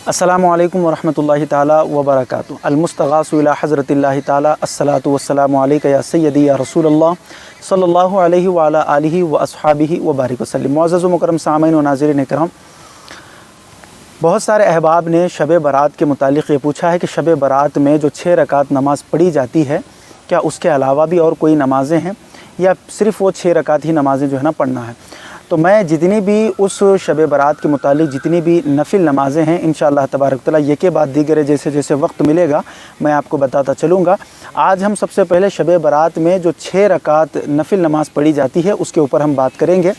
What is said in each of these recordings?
अस्सलामु अलैकुम वरहमतुल्लाहि ताला वबरकातुहू। अलमुस्तग़ासु इला हज़रतिल्लाहि ताला अस्सलातु वस्सलामु अलैका या सय्यदी या रसूलल्लाह सल्लल्लाहु अलैहि व अला आलिहि व अस्हाबिहि व बारिक वसल्लम। मुअज़्ज़ज़ व मुकर्रम सामईन व नाज़रीन इकराम, बहुत सारे अहबाब ने शब बारात के मुतालिक ये पूछा है कि शब बारात में जो 6 रकात नमाज़ पढ़ी जाती है, क्या उसके अलावा भी और कोई नमाज़ें हैं या सिर्फ़ वो 6 रकात ही नमाज़ें जो है ना पढ़ना है। तो मैं जितनी भी उस शब बारात के मुतालिक जितनी भी नफिल नमाज़ें हैं इंशाअल्लाह तबारक तआला ये के बाद दीगर जैसे जैसे वक्त मिलेगा मैं आपको बताता चलूँगा। आज हम सबसे पहले शब बारात में जो 6 रकात नफिल नमाज़ पढ़ी जाती है उसके ऊपर हम बात करेंगे।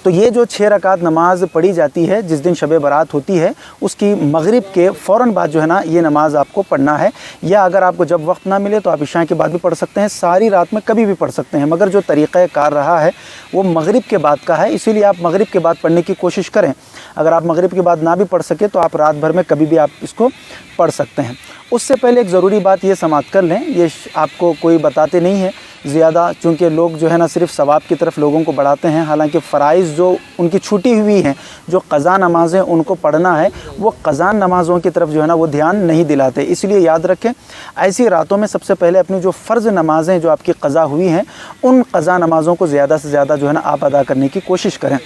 तो ये जो 6 रकात नमाज़ पढ़ी जाती है जिस दिन शब बारात होती है उसकी मगरिब के फ़ौरन बाद जो है ना ये नमाज़ आपको पढ़ना है, या अगर आपको जब वक्त ना मिले तो आप इशा के बाद भी पढ़ सकते हैं, सारी रात में कभी भी पढ़ सकते हैं, मगर जो तरीक़ा कार रहा है वो मगरिब के बाद का है, इसीलिए आप मगरिब के बाद पढ़ने की कोशिश करें। अगर आप मगरिब के बाद ना भी पढ़ सके तो आप रात भर में कभी भी आप इसको पढ़ सकते हैं। उससे पहले एक ज़रूरी बात ये समाप्त कर लें, ये आपको कोई बताते नहीं है ज़्यादा, चूँकि लोग जो है ना सिर्फ सवाब की तरफ लोगों को बढ़ाते हैं, हालांकि फ़राइज़ जो उनकी छूटी हुई हैं, जो क़ज़ा नमाज़ें उनको पढ़ना है, वो क़ज़ा नमाज़ों की तरफ जो है ना वो ध्यान नहीं दिलाते। इसलिए याद रखें, ऐसी रातों में सबसे पहले अपनी जो फ़र्ज़ नमाज़ें जो आपकी क़ज़ा हुई हैं उन क़ज़ा नमाज़ों को ज़्यादा से ज़्यादा जो है ना आप अदा करने की कोशिश करें।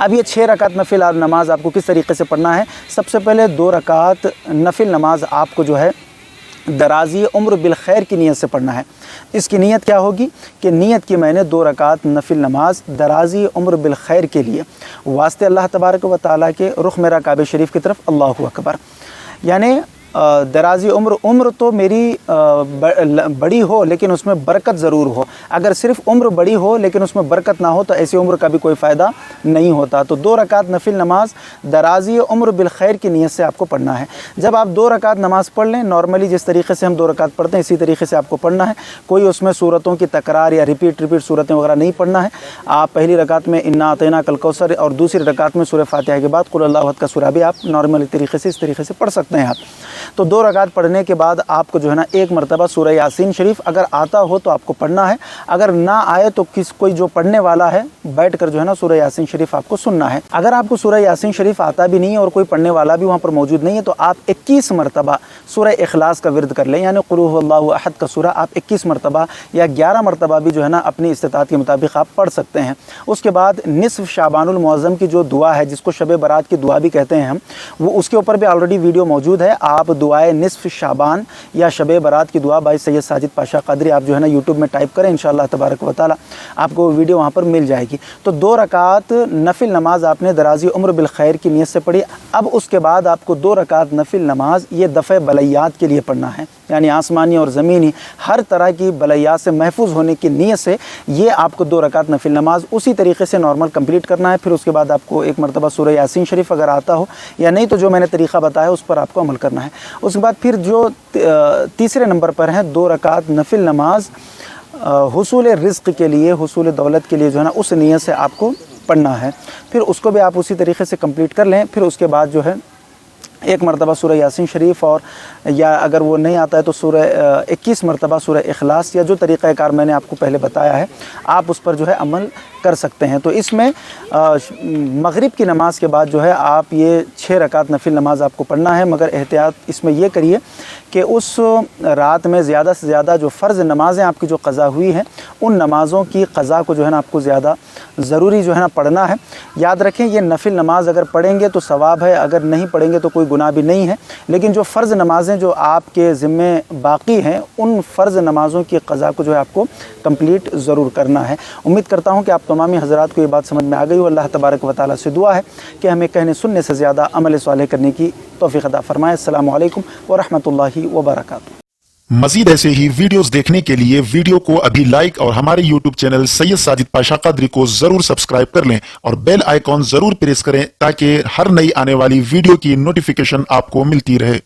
अब ये 6 रकात नफिल नमाज आपको किस तरीके से पढ़ना है। सबसे पहले 2 रकात नफिल नमाज आपको जो है दराज़ी उम्र बिल खैर की नीयत से पढ़ना है। इसकी नीयत क्या होगी कि नीयत की मैंने 2 रकात नफिल नमाज दराज़ी उम्र बिल खैर के लिए वास्ते अल्लाह तबारक व तआला के रुख मेरा काबे शरीफ की तरफ अल्लाहु अकबर। यानी दराज़ी उम्र तो मेरी बड़ी हो लेकिन उसमें बरकत ज़रूर हो। अगर सिर्फ़ उम्र बड़ी हो लेकिन उसमें बरकत ना हो तो ऐसी उम्र का भी कोई फ़ायदा नहीं होता। तो 2 रकात नफिल नमाज दराज़ी उम्र बिल खैर की नीयत से आपको पढ़ना है। जब आप 2 रकात नमाज़ पढ़ लें, नॉर्मली जिस तरीके से हम 2 रकात पढ़ते हैं इसी तरीके से आपको पढ़ना है। कोई उसमें सूरतों की तकरार या रिपीट सूरतें वगैरह नहीं पढ़ना है। आप पहली रकात में इन्ना अतैना कल कौसर और दूसरी रकात में सूरह फातिहा के बाद कुल अल्लाहु अहद का सूरा भी आप नॉर्मल तरीके से इस तरीके से पढ़ सकते हैं आप। तो 2 रकात पढ़ने के बाद आपको जो है ना एक मरतबा सूरह यासीन शरीफ अगर आता हो तो आपको पढ़ना है, अगर ना आए तो कोई जो पढ़ने वाला है बैठ कर जो है ना सूरह यासीन शरीफ आपको सुनना है। अगर आपको सूरह यासीन शरीफ आता भी नहीं है और कोई पढ़ने वाला भी वहाँ पर मौजूद नहीं है तो आप 21 मरतबा सूरह इखलास का विर्द कर लें, यानी कुल हुवल्लाहु अहद का सूरा आप 21 मरतबा या 11 मरतबा भी जो है ना अपनी इस्तिताअत के मुताबिक आप पढ़ सकते हैं। उसके बाद निस्फ़ शाबानुल मुअज़्ज़म की जो दुआ है जिसको शब बारात की दुआ भी कहते हैं हम, वो उसके ऊपर भी ऑलरेडी वीडियो मौजूद है। आप दुआए निस्फ़ शाबान या शब बारात की दुआ बाई सैयद साजिद पाशा क़ादरी आप जो है ना यूट्यूब में टाइप करें, इंशाअल्लाह तबारक व तआला आपको वो वीडियो वहाँ पर मिल जाएगी। तो 2 रकात नफिल नमाज आपने दराज़ी उम्र बिल खैर की नीयत से पढ़ी। अब उसके बाद आपको 2 रकात नफिल नमाज ये दफ़े बलैयात के लिए पढ़ना है, यानी आसमानी और ज़मीनी हर तरह की बलैयात से महफूज होने की नीयत से ये आपको 2 रकात नफिल नमाज उसी तरीके से नॉर्मल कंप्लीट करना है। फिर उसके बाद आपको एक मरतबा सूरह यासीन शरीफ अगर आता हो या नहीं तो जो मैंने तरीक़ा बताया उस पर आपको अमल करना है। उसके बाद फिर जो तीसरे नंबर पर है 2 रकात नफिल नमाज हुसूल रिज़्क़ के लिए, हुसूल दौलत के लिए जो है ना उस नीयत से आपको पढ़ना है। फिर उसको भी आप उसी तरीके से कंप्लीट कर लें। फिर उसके बाद जो है एक मरतबा सूरह यासीन शरीफ और या अगर वो नहीं आता है तो सूरह 21 मरतबा सूरह इखलास या जो तरीक़ा कार मैंने आपको पहले बताया है आप उस पर जो है अमल कर सकते हैं। तो इसमें मगरिब की नमाज के बाद जो है आप ये 6 रकात नफिल नमाज आपको पढ़ना है, मगर एहतियात इसमें ये करिए कि उस रात में ज़्यादा से ज़्यादा जो फ़र्ज़ नमाज़ें आपकी जो क़ज़ा हुई हैं उन नमाज़ों की क़ज़ा को जो है ना आपको ज़्यादा ज़रूरी जो है ना पढ़ना है। याद रखें ये नफिल नमाज अगर पढ़ेंगे तो सवाब है, अगर नहीं पढ़ेंगे तो कोई गुनाह भी नहीं है, लेकिन जो फ़र्ज़ नमाज़ें जो आपके ज़िम्मे बाकी हैं उन फ़र्ज़ नमाज़ों की क़ज़ा को जो है आपको कंप्लीट ज़रूर करना है। उम्मीद करता हूँ कि आप तमामी हज़रात को ये बात समझ में आ गई हो। अल्लाह तबारक व तआला से दुआ है कि हमें कहने सुनने से ज़्यादा अमल सालेह करने की तौफ़ीक़ अता फ़रमाए। अस्सलामु अलैकुम व रहमतुल्लाहि व बरकातुहू। मज़ीद ऐसे ही वीडियोस देखने के लिए वीडियो को अभी लाइक और हमारे यूट्यूब चैनल सैयद साजिद पाशा क़ादरी को ज़रूर सब्सक्राइब कर लें और बेल आइकॉन ज़रूर प्रेस करें ताकि हर नई आने वाली वीडियो की नोटिफिकेशन आपको मिलती रहे।